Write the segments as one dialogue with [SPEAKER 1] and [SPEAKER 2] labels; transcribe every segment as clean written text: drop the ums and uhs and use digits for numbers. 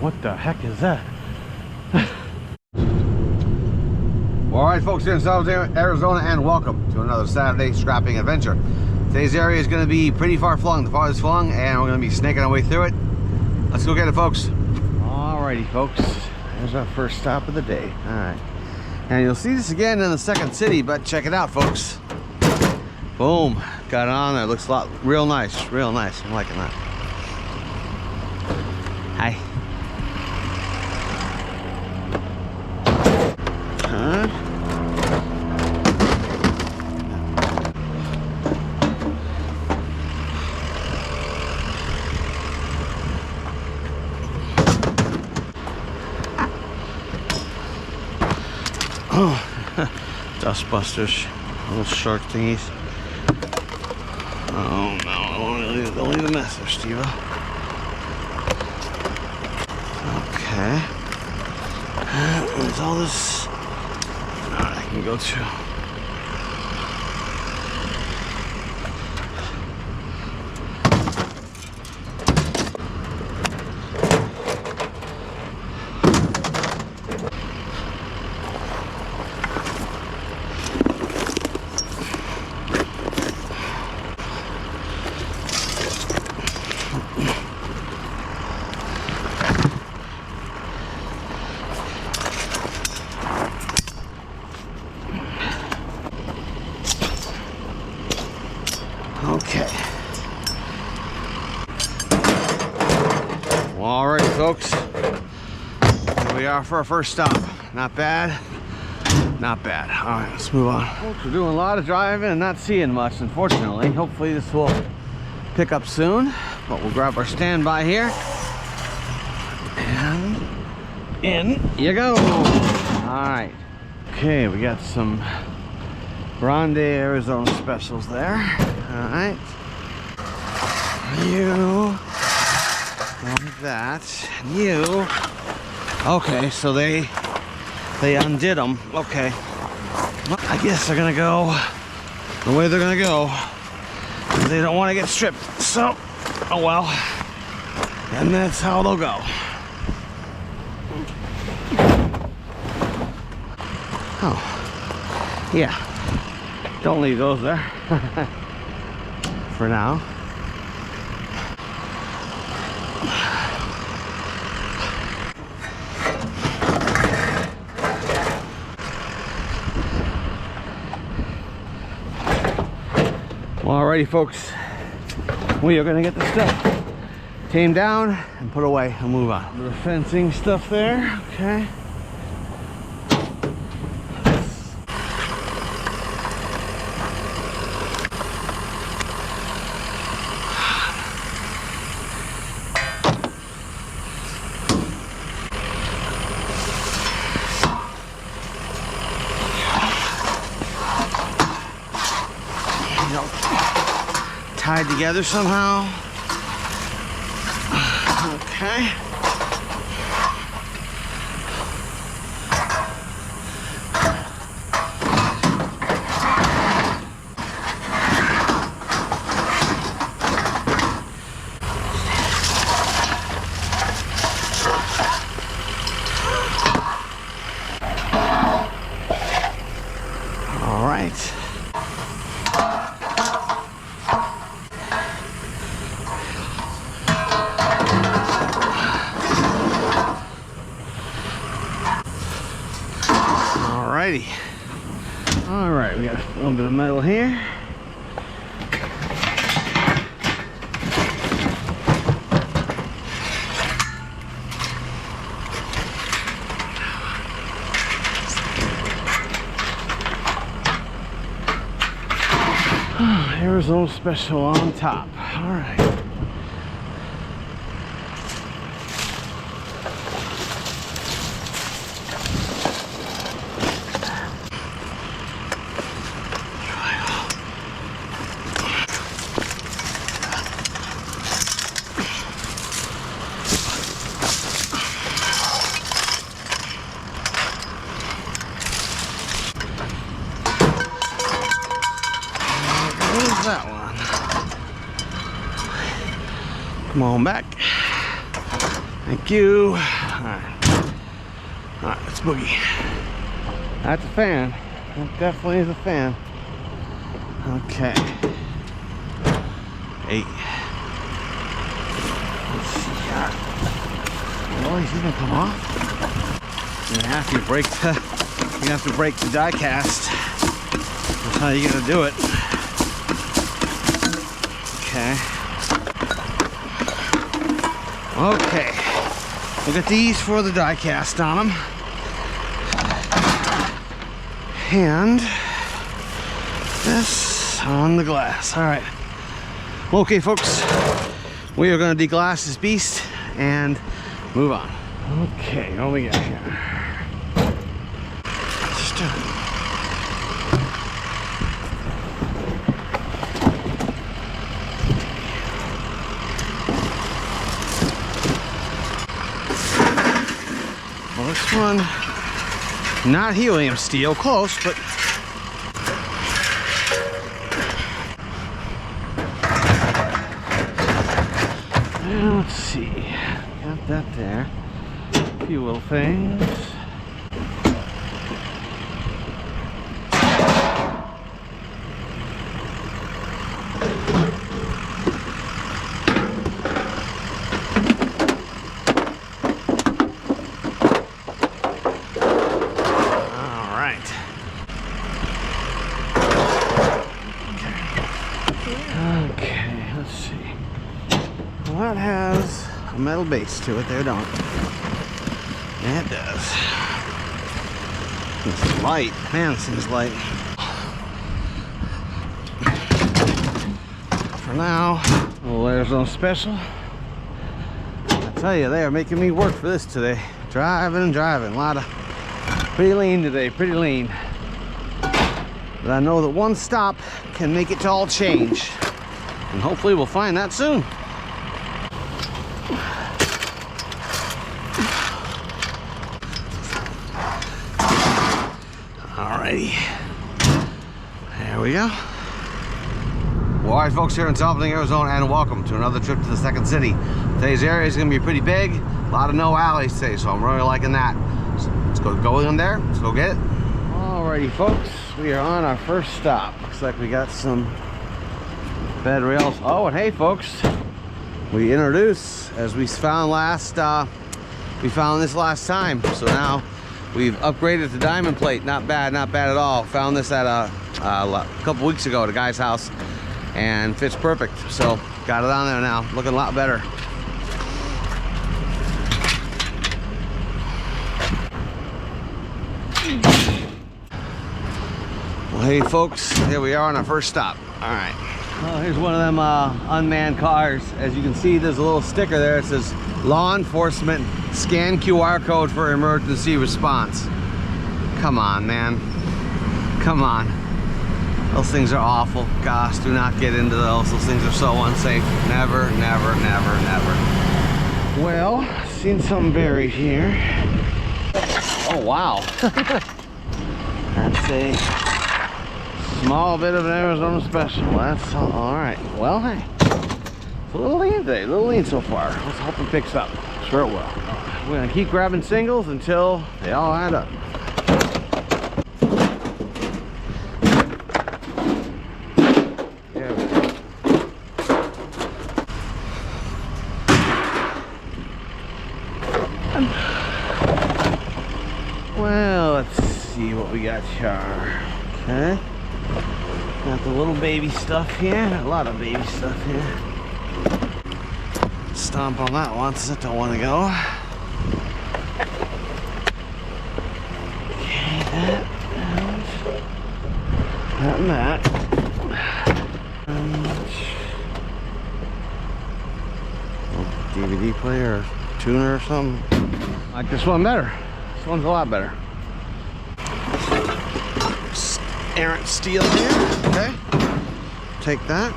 [SPEAKER 1] What the heck is that?
[SPEAKER 2] All right, folks, here in South Arizona, and welcome to another Saturday scrapping adventure. Today's area is going to be pretty far flung, the farthest flung, and we're going to be snaking our way through it. Let's go get it, folks.
[SPEAKER 1] Alrighty, folks. There's our first stop of the day. All right. And you'll see this again in the second city, but check it out, folks. Boom. Got it on there. Looks a lot real nice. Real nice. I'm liking that. Hi. Huh? Oh, dust busters, little shark thingies. Oh no, don't leave a mess there, Steve. Okay. There's all this I can go to. Okay. Well, alright, folks. Here we are for our first stop. Not bad. Not bad. Alright, let's move on. Folks, we're doing a lot of driving and not seeing much, unfortunately. Hopefully this will pick up soon. But we'll grab our standby here. And in you go. Alright. Okay, we got some Grande Arizona specials there. All right. You like that. And you. Okay, so they undid them. Okay. Well, I guess they're gonna go the way they're gonna go. They don't want to get stripped. So, oh well. And that's how they'll go. Oh. Yeah. Don't leave those there. For now. Well, alrighty, folks. We are gonna get the stuff tamed down and put away and move on. The fencing stuff there, okay. Tied together somehow. Okay. All right. Alrighty. Alright, we got a little bit of metal here. Arizona special on top. Alright. That one. Come on back. Thank you. Alright, let's boogie. That's a fan. That definitely is a fan. Okay. Hey. Let's see here. Oh, he's gonna come off. You have to break the die cast. That's how you're gonna do it. Okay. Okay. We'll get these for the die cast on them. And this on the glass. All right. Okay, folks. We are going to deglass this beast and move on. Okay, what we got here? Well, this one, not helium steel, close, but let's see. Got that there. A few little things. Okay, let's see. Well, that has a metal base to it there, don't it? Yeah, it does. It's light. Man, this thing's light. For now, well, there's no special. I tell you, they are making me work for this today. Driving and driving. A lot of pretty lean today, pretty lean. But I know that one stop can make it all change. And hopefully we'll find that soon. Alrighty. There we go.
[SPEAKER 2] Well, alright folks, here in Salvador, Arizona, and welcome to another trip to the second city. Today's area is going to be pretty big. A lot of no alleys today, so I'm really liking that. So let's go in there. Let's go get it.
[SPEAKER 1] Alrighty, folks. We are on our first stop. Looks like we got some bed rails. Oh, and hey, folks, we introduce, as we found last, we found this last time. So now we've upgraded the diamond plate. Not bad at all. Found this at a couple weeks ago at a guy's house, and fits perfect. So got it on there now, looking a lot better. Well, hey folks, here we are on our first stop. All right. Well, here's one of them unmanned cars. As you can see, there's a little sticker there. It says law enforcement, scan QR code for emergency response. Come on, man. Come on. Those things are awful. Gosh, do not get into those. Those things are so unsafe. Never, never, never, never. Well, seen something buried here. Oh, wow. That's a small bit of an Arizona special. That's all right. Well, hey, it's a little lean today. A little lean so far. Let's hope it picks up. Sure it will. We're gonna keep grabbing singles until they all add up. There we go. Well, let's see what we got here. Okay. Got the little baby stuff here. A lot of baby stuff here. Stomp on that one since it don't want to go. Okay, that and that. DVD player or tuner or something. I like this one better. This one's a lot better. Errant steel here. Okay. Take that.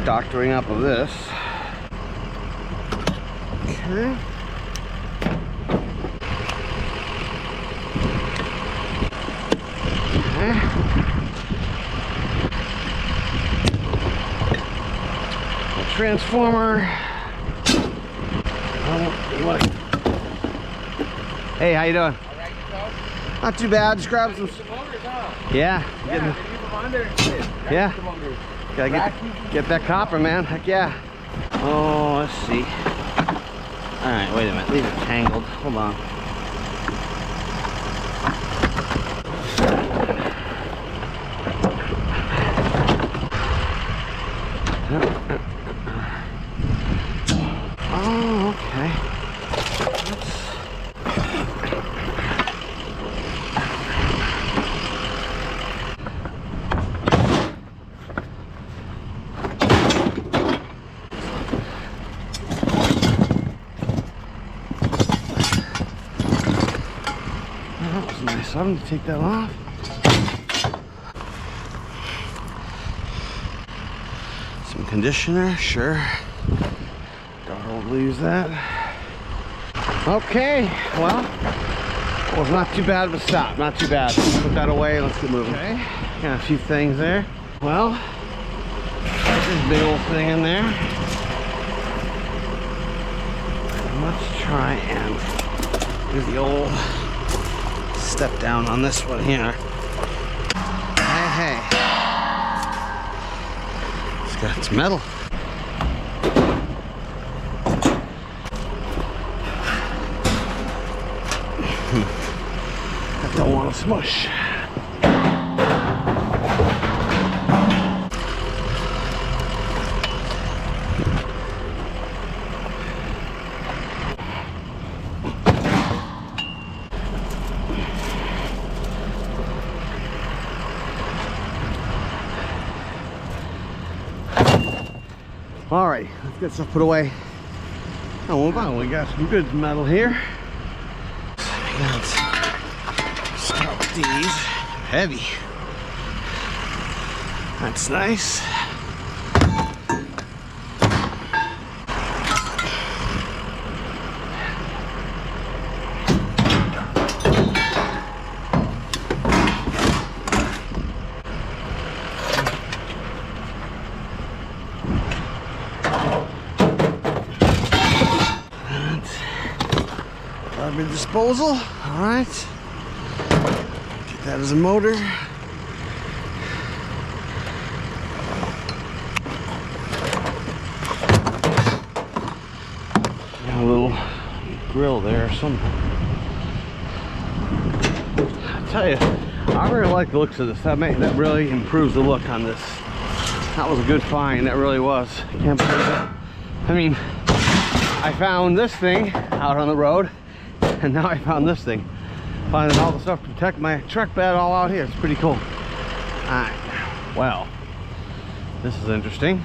[SPEAKER 1] Doctoring up of this. Okay. Okay. transformer. Hey, how you doing? Not too bad. Just grab some. Yeah. Yeah. Gotta get that copper, man. Heck yeah. Oh, let's see. All right, wait a minute. These are tangled. Hold on. Oh, okay. That was nice. I'm gonna take that off. Some conditioner, sure. I'll use that. Okay, well, it was not too bad of a stop. Not too bad. Put that away. Let's get moving. Okay, got a few things there. Well, there's this big old thing in there. Let's try and do the old step down on this one here. Hey, it's metal. I don't want to smush. All right, let's get stuff put away. Oh, well, we got some good metal here. Let's start with these. Heavy. That's nice. Garbage disposal. All right. Get that as a motor. Got a little grill there or something. I tell you, I really like the looks of this. That really improves the look on this. That was a good find. That really was. I can't believe it. I mean, I found this thing out on the road, and now I found this thing. Finding all the stuff to protect my truck bed all out here. It's pretty cool. Alright, well, this is interesting.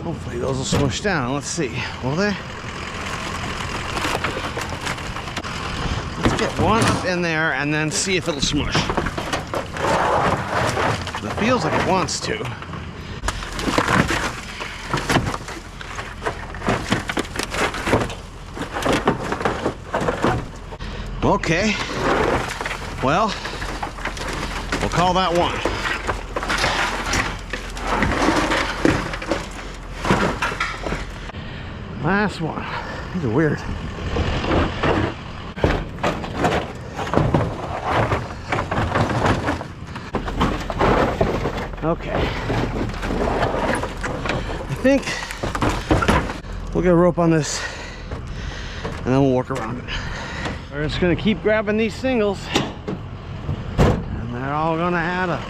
[SPEAKER 1] Hopefully those will smush down. Let's see, will they? Let's get one up in there and then see if it'll smush. It feels like it wants to. Okay, well, we'll call that one. Last one. These are weird. Okay. I think we'll get a rope on this and then we'll work around it. We're just gonna keep grabbing these singles and they're all gonna add up.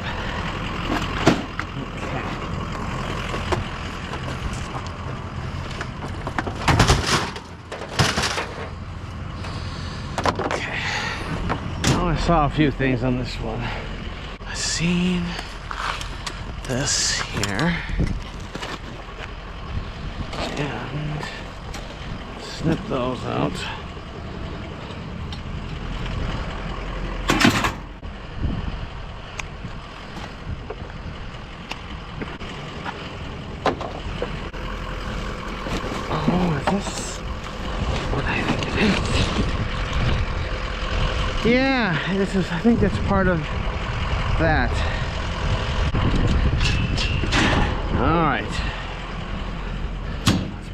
[SPEAKER 1] Okay. Now I saw a few things on this one. I seen this here and snip those out. This what I think it is. Yeah, this is, I think that's part of that. All right.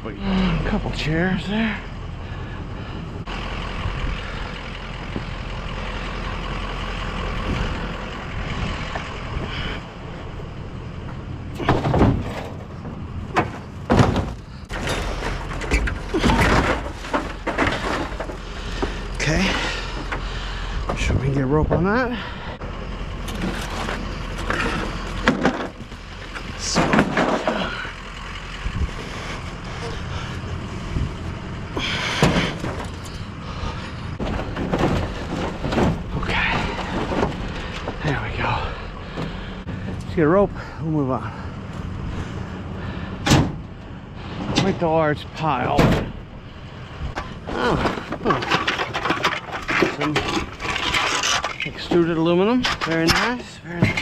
[SPEAKER 1] sweet. A couple chairs there. Okay, sure we can get a rope on that. So, okay, there we go. Let's get a rope, we'll move on. Quite the large pile. Some extruded aluminum, very nice, very nice.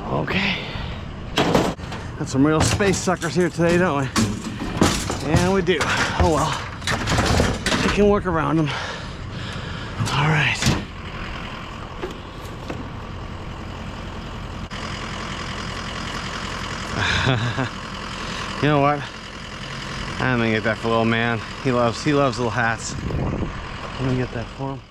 [SPEAKER 1] Okay, got some real space suckers here today, don't we? Yeah, we do. Oh well, we can work around them. All right. You know what? I'm gonna get that for little man. He loves little hats. I'm gonna get that for him.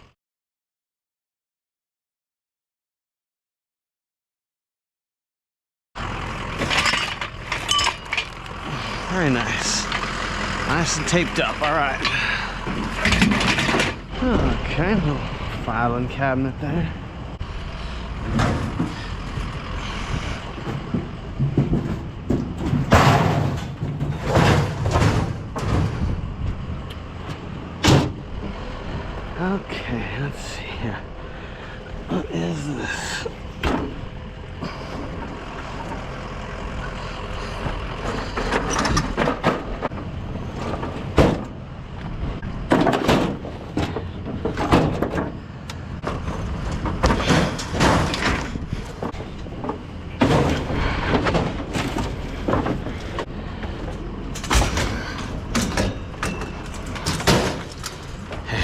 [SPEAKER 1] Very nice. Nice and taped up, all right. Okay, little filing cabinet there. Okay, let's see here. What is this?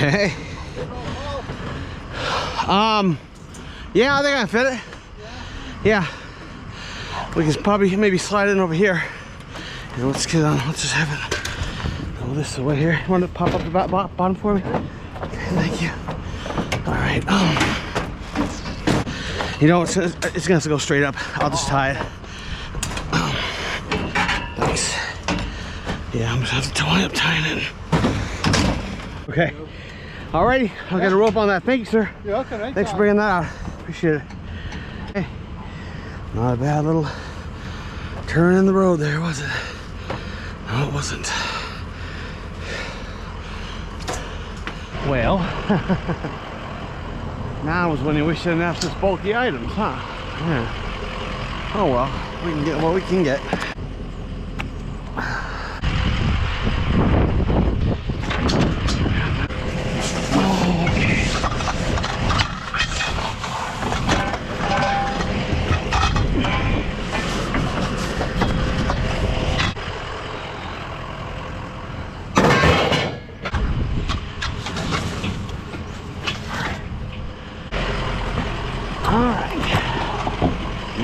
[SPEAKER 1] Hey. Yeah, I think I can fit it. Yeah. We can probably maybe slide in over here. And let's get on. Let's just have it go this way here. You want to pop up the bottom for me? Okay, thank you. All right. You know, it's gonna have to go straight up. I'll just tie it. Thanks. Yeah, I'm gonna have to tie up tying it. Okay. Alrighty, I'll get a rope on that. Thank you, sir.
[SPEAKER 3] Yeah, okay.
[SPEAKER 1] Thanks for bringing that out. Appreciate it. Hey, not a bad little turn in the road there, was it? No, it wasn't. Well, now is when you wish you didn't have such bulky items, huh? Yeah. Oh well, we can get what we can get.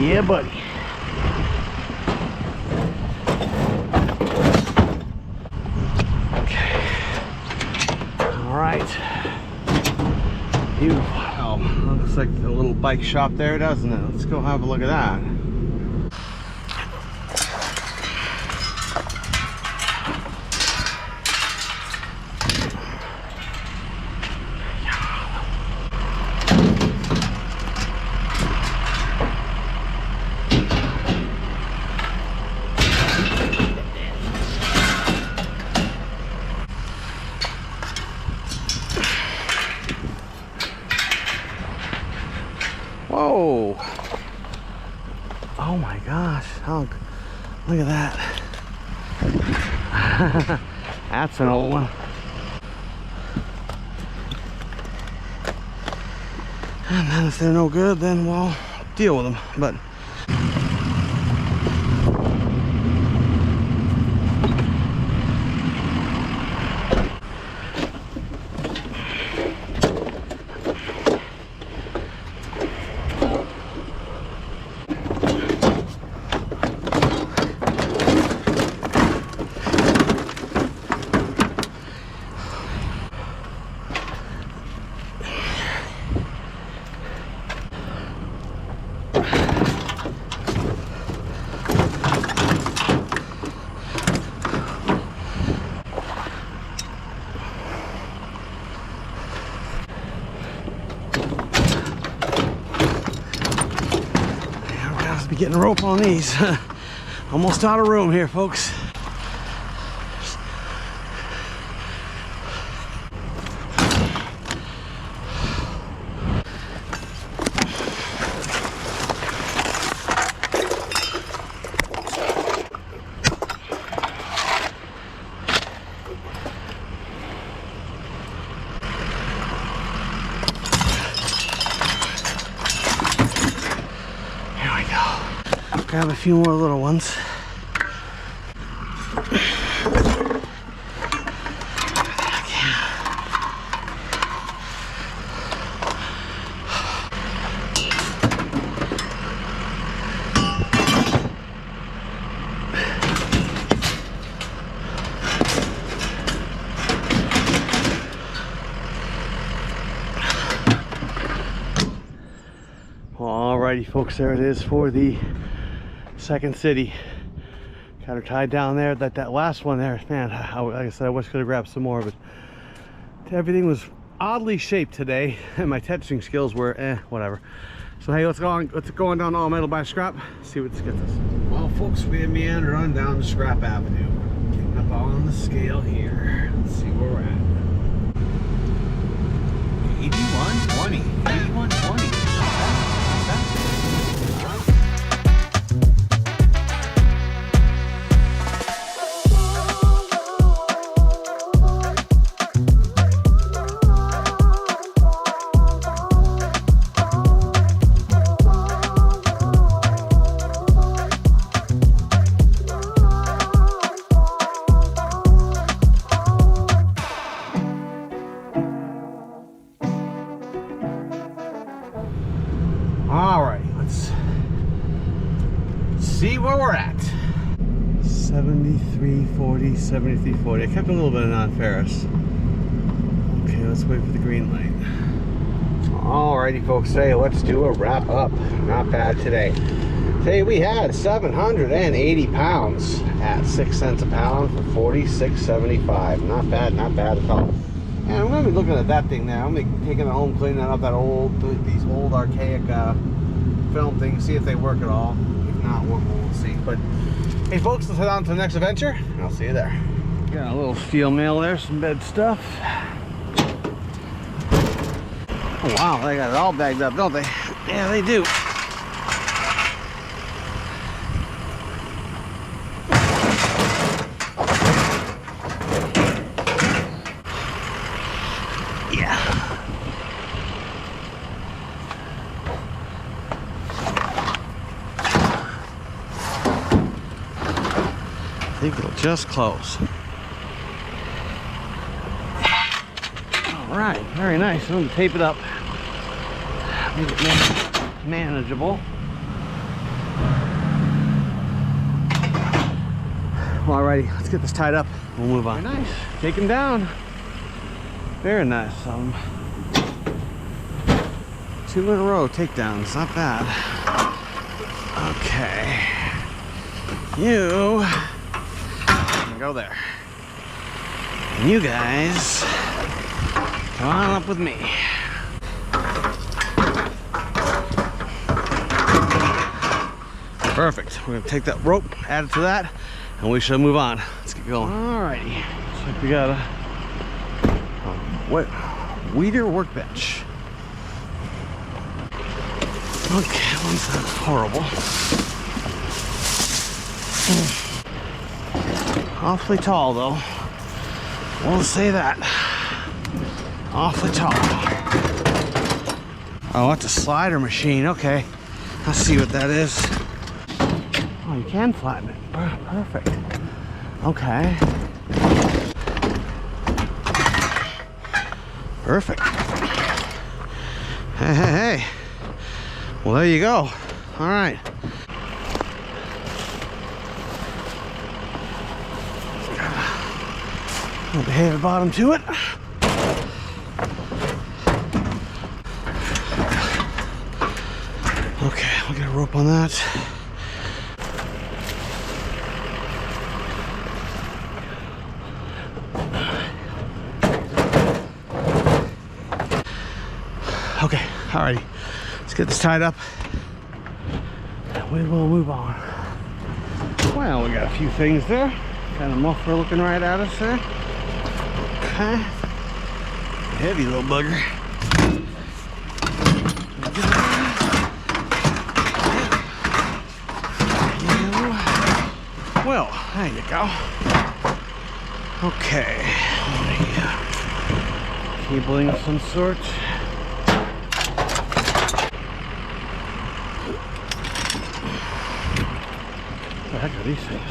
[SPEAKER 1] Yeah, buddy. Okay. All right. Beautiful. Oh, looks like a little bike shop there, doesn't it? Let's go have a look at that. gosh. Oh, look at that. That's an old one. And then if they're no good, then we'll deal with them. But be getting a rope on these. Almost out of room here, folks. Grab a few more little ones. Alrighty, folks, there it is for the second city. Got her tied down there. That last one there, man, like I said, I wish I could have grabbed some more, but everything was oddly shaped today and my tetching skills were whatever. So hey, let's go on down All Metal by Scrap, see what this gets us. Well, folks, we have meandered on down to Scrap Avenue, getting up on the scale here. Let's see where we're at.
[SPEAKER 2] 8120. 8120. See where we're at. 7340, 7340. I kept a little bit of non-ferrous. Okay, let's wait for the green light. Alrighty, folks, say let's do a wrap up. Not bad today. Today we had 780 pounds at 6 cents a pound for $46.75. Not bad at all. And I'm gonna be looking at that thing now. I'm gonna be taking it home, cleaning up that these old archaic film things, see if they work at all. Not, we'll see. But hey, folks, let's head on to the next adventure, and I'll see you there. Got a little steel mail there, some bed stuff. Oh wow, they got it all bagged up, don't they? Yeah, they do. I think it'll just close. All right, very nice. I'm going to tape it up, make it manageable. Alrighty, let's get this tied up. We'll move on. Very nice. Take him down. Very nice. 2 in a row takedowns. Not bad. Okay. You go there. And you guys, come on up with me. Perfect. We're gonna take that rope, add it to that, and we should move on. Let's get going. Alrighty. Looks like we got a weeder workbench. Okay, one's not horrible.
[SPEAKER 1] Awfully tall though. We'll say that. Awfully tall. Oh, it's a slider machine. Okay. Let's see what that is. Oh, you can flatten it. Perfect. Okay. Perfect. Hey, hey, hey. Well, there you go. All right. Got a heavy bottom to it. Okay, we'll get a rope on that. Okay, alrighty. Let's get this tied up. We will move on. Well, we got a few things there. Got a muffler looking right at us there. Okay. Heavy little bugger. Well, there you go. Okay. Cabling of some sort. What the heck are these things?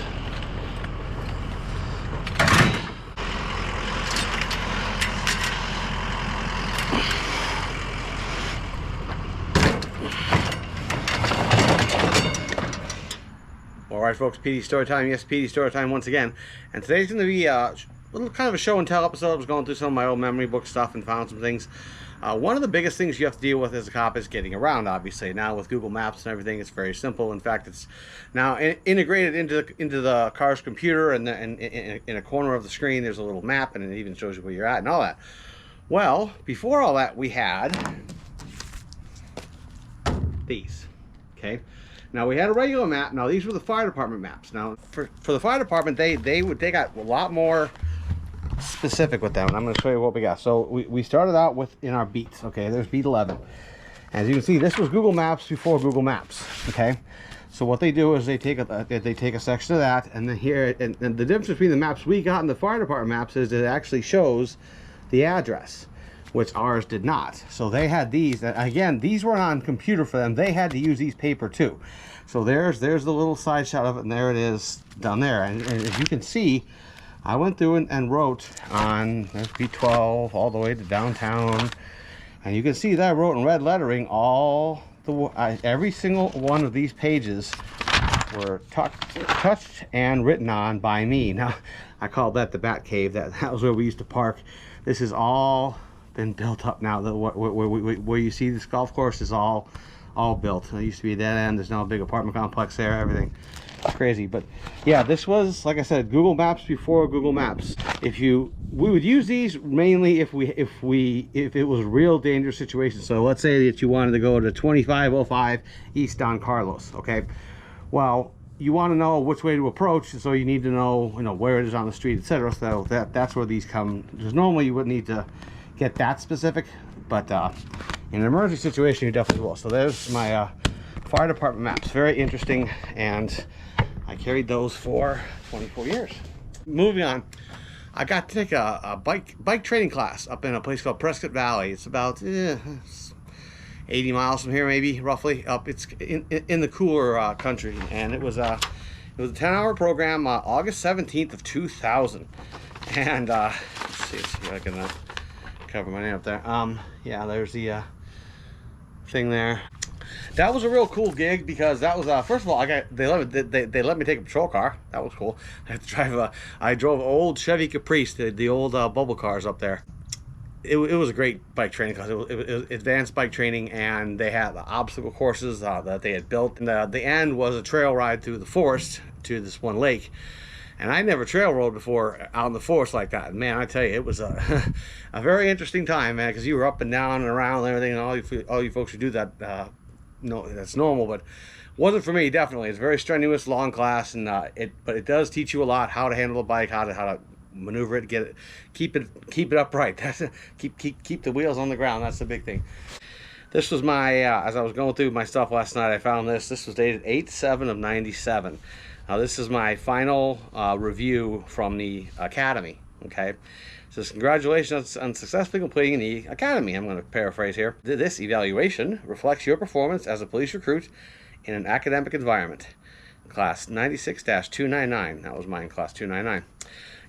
[SPEAKER 1] Alright folks, PD Story Time. Yes, PD Story Time once again. And today's going to be a little kind of a show and tell episode. I was going through some of my old memory book stuff and found some things. One of the biggest things you have to deal with as a cop is getting around, obviously. Now with Google Maps and everything, it's very simple. In fact, it's now integrated into the car's computer, and in a corner of the screen there's a little map, and it even shows you where you're at and all that. Well, before all that, we had these. Okay. Now we had a regular map. Now these were the fire department maps. Now for the fire department, they got a lot more specific with them. I'm going to show you what we got. So we started out with in our beats. Okay, there's beat 11. As you can see, this was Google Maps before Google Maps. Okay, so what they do is they take a section of that, and then here, and the difference between the maps we got and the fire department maps is it actually shows the address, which ours did not. So they had these. Again, these were on computer for them. They had to use these paper too. So there's the little side shot of it, and there it is down there. And as you can see, I went through and wrote on B12 all the way to downtown, and you can see that I wrote in red lettering every single one of these pages were touched and written on by me. Now I called that the Bat Cave. That was where we used to park. This is all been built up now. Where you see this golf course is all built. It used to be a dead end. There's now a big apartment complex there. Everything. It's crazy, but yeah, this was, like I said, Google Maps before Google Maps. We would use these mainly if it was a real dangerous situation. So let's say that you wanted to go to 2505 East Don Carlos. Okay, well, you want to know which way to approach, so you need to know where it is on the street, etc. So that's where these come. Because normally you wouldn't need to get that specific, but in an emergency situation you definitely will. So there's my fire department maps. Very interesting, and I carried those for 24 years. Moving on, I got to take a bike training class up in a place called Prescott Valley. It's about 80 miles from here, maybe, roughly. It's in the cooler country, and it was a 10-hour program, August 17th of 2000. And let's see if I can cover my name up there. Yeah, there's the thing there. That was a real cool gig, because that was first of all, they let me take a patrol car. That was cool. I had to drive I drove old Chevy Caprice, the old bubble cars up there. It was a great bike training class. It was advanced bike training, and they had the obstacle courses that they had built. And the end was a trail ride through the forest to this one lake. And I never trail rode before out in the forest like that. And man, I tell you, it was a very interesting time, man, because you were up and down and around and everything, and all you folks who do that, no, that's normal, but wasn't for me. Definitely, it's a very strenuous, long class, and but it does teach you a lot: how to handle a bike, how to maneuver it, keep it upright. That's keep the wheels on the ground. That's the big thing. This was my, as I was going through my stuff last night, I found this. This was dated 8/7 of 97. Now this is my final review from the Academy, okay? It says, congratulations on successfully completing the Academy. I'm going to paraphrase here. This evaluation reflects your performance as a police recruit in an academic environment. Class 96-299. That was mine, class 299.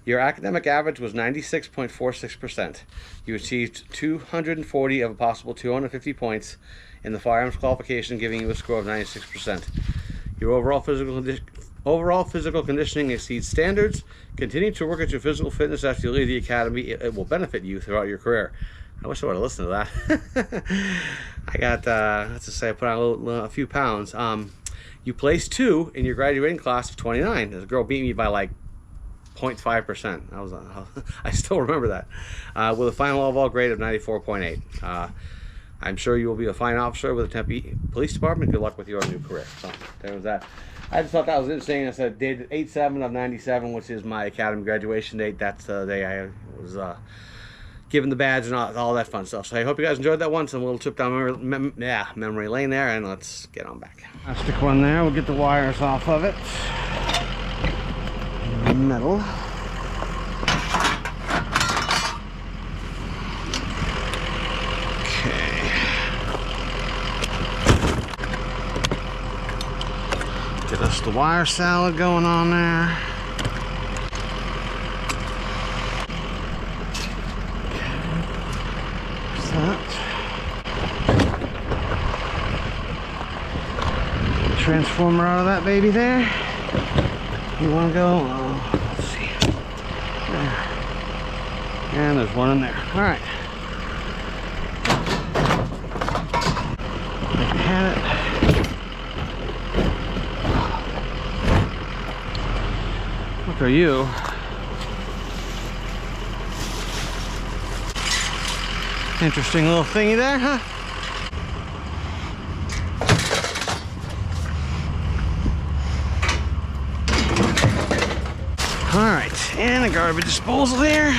[SPEAKER 1] Your academic average was 96.46%. You achieved 240 of a possible 250 points in the firearms qualification, giving you a score of 96%. Your overall physical conditioning exceeds standards. Continue to work at your physical fitness after you leave the academy. It will benefit you throughout your career. I wish I would have listened to that. I got, let's just say I put on a few pounds. You placed 2 in your graduating class of 29. The girl beat me by like 0.5%. I still remember that. With a final overall grade of 94.8. I'm sure you will be a fine officer with the Tempe Police Department. Good luck with your new career. So there was that. I just thought that was interesting. I said dated 8/7 of 97, which is my academy graduation date. That's the day I was given the badge and all that fun stuff. So I hope you guys enjoyed that one. Some little trip down memory lane there, and let's get on back. I'll stick one there. We'll get the wires off of it. Metal. Okay. Get us the wire salad going on there. There's that. Transformer out of that baby there. You want to go? Let's see. There. And there's one in there. All right. Had it. What are you? Interesting little thingy there, huh? All right, and a garbage disposal here.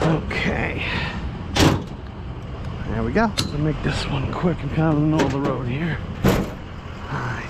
[SPEAKER 1] Okay. There we go. I'll make this one quick and kind of in the middle of the road here. All right.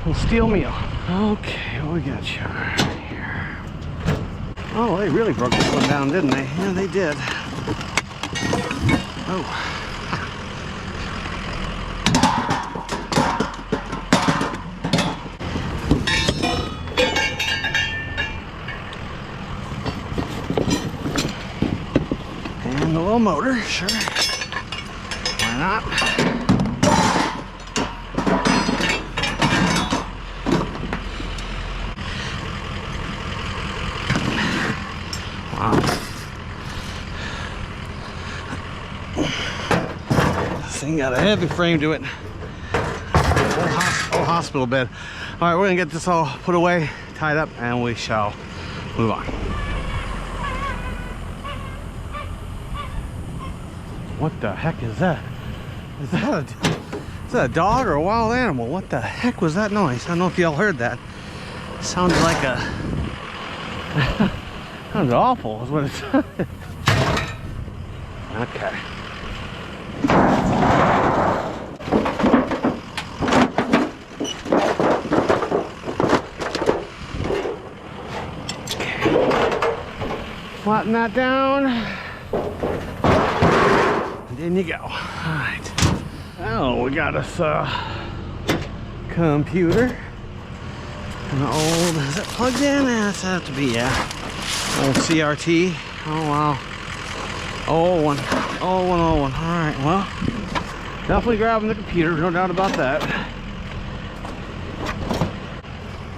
[SPEAKER 1] Little steel meal. Okay, what we got here? Oh, they really broke this one down, didn't they? Yeah, they did. Oh. And a little motor, sure. Why not? This thing got a heavy frame to it. Whole hospital bed. All right, we're gonna get this all put away, tied up, and we shall move on. What the heck is that? Is that a dog or a wild animal? What the heck was that noise? I don't know if y'all heard that. It sounded like a... sounded awful is what it sounded. Okay. Flatten that down. And in you go. All right. Oh, we got us a computer. An old, is it plugged in? That's have to be, yeah. Old CRT. Oh, wow. Old one. Old one. All right, well, definitely grabbing the computer, no doubt about that.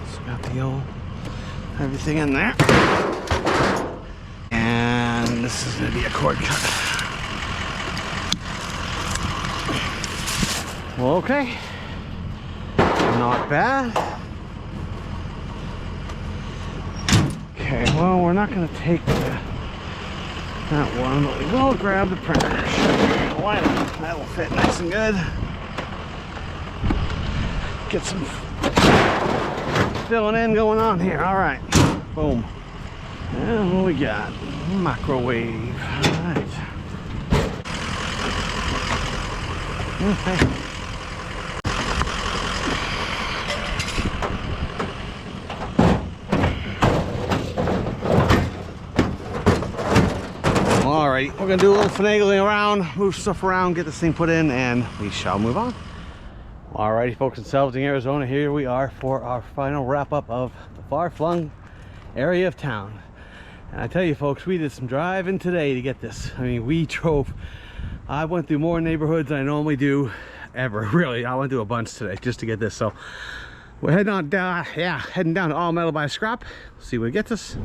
[SPEAKER 1] It's got the old, everything in there. And this is gonna be a cord cut. Well, okay. Not bad. Okay, well, we're not gonna take that one, but we will grab the printer. Sure. Why not? That'll fit nice and good. Get some filling in going on here. All right, boom. And what we got? Microwave. All right. Okay. Alright, we're gonna do a little finagling around, move stuff around, get this thing put in, and we shall move on. Alrighty, folks, in Salvaging Arizona, here we are for our final wrap-up of the far-flung area of town. And I tell you, folks, we did some driving today to get this. I mean, we drove. I went through more neighborhoods than I normally do ever. Really, I went through a bunch today just to get this. So we're heading on down. Yeah, heading down to All Metal by Scrap. See what gets us.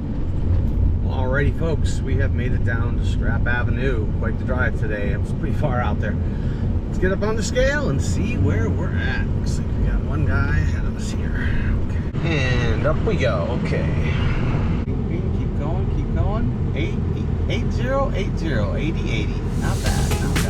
[SPEAKER 1] Alrighty, folks, we have made it down to Scrap Avenue. Quite the drive today. It was pretty far out there. Let's get up on the scale and see where we're at. Looks like we got one guy ahead of us here. Okay. And up we go. Okay. Keep going, keep going. 80, not bad, not bad.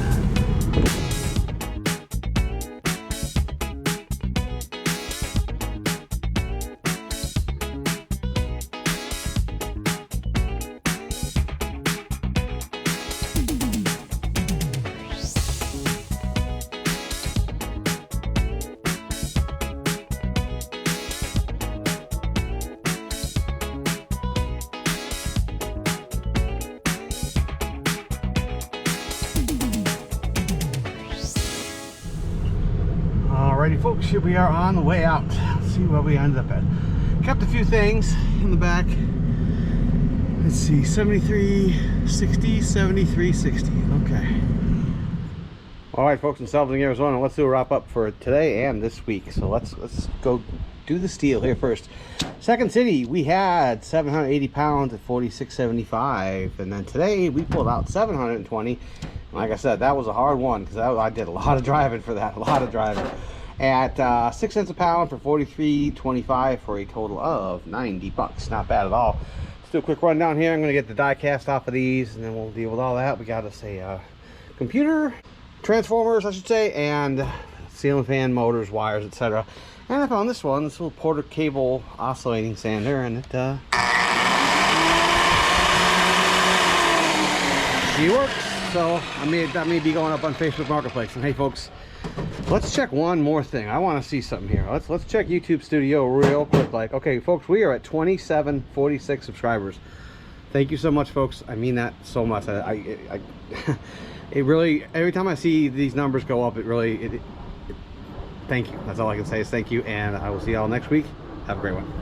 [SPEAKER 1] Alrighty, folks, here we are on the way out. Let's see where we end up at. Kept a few things in the back. Let's see, 7360, 7360. Okay. Alright, folks, in Salvaging Arizona, let's do a wrap up for today and this week. So let's go do the steel here first. Second City, we had 780 pounds at 46.75, and then today we pulled out 720. Like I said, that was a hard one because I did a lot of driving for that, a lot of driving. At 6 cents a pound for 43.25 for a total of 90 bucks. Not bad at all. Let's do a quick rundown here. I'm going to get the die cast off of these, and then we'll deal with all that. We got us a computer, transformers, I should say, and ceiling fan, motors, wires, etc. And I found this one, this little Porter cable oscillating sander, and it she works. So that may be going up on Facebook Marketplace. And hey, folks, let's check one more thing. I want to see something here. Let's check YouTube Studio real quick. Like, okay, folks, we are at 2746 subscribers. Thank you so much, folks. I mean that so much. It really, every time I see these numbers go up, thank you. That's all I can say is thank you, and I will see y'all next week. Have a great one.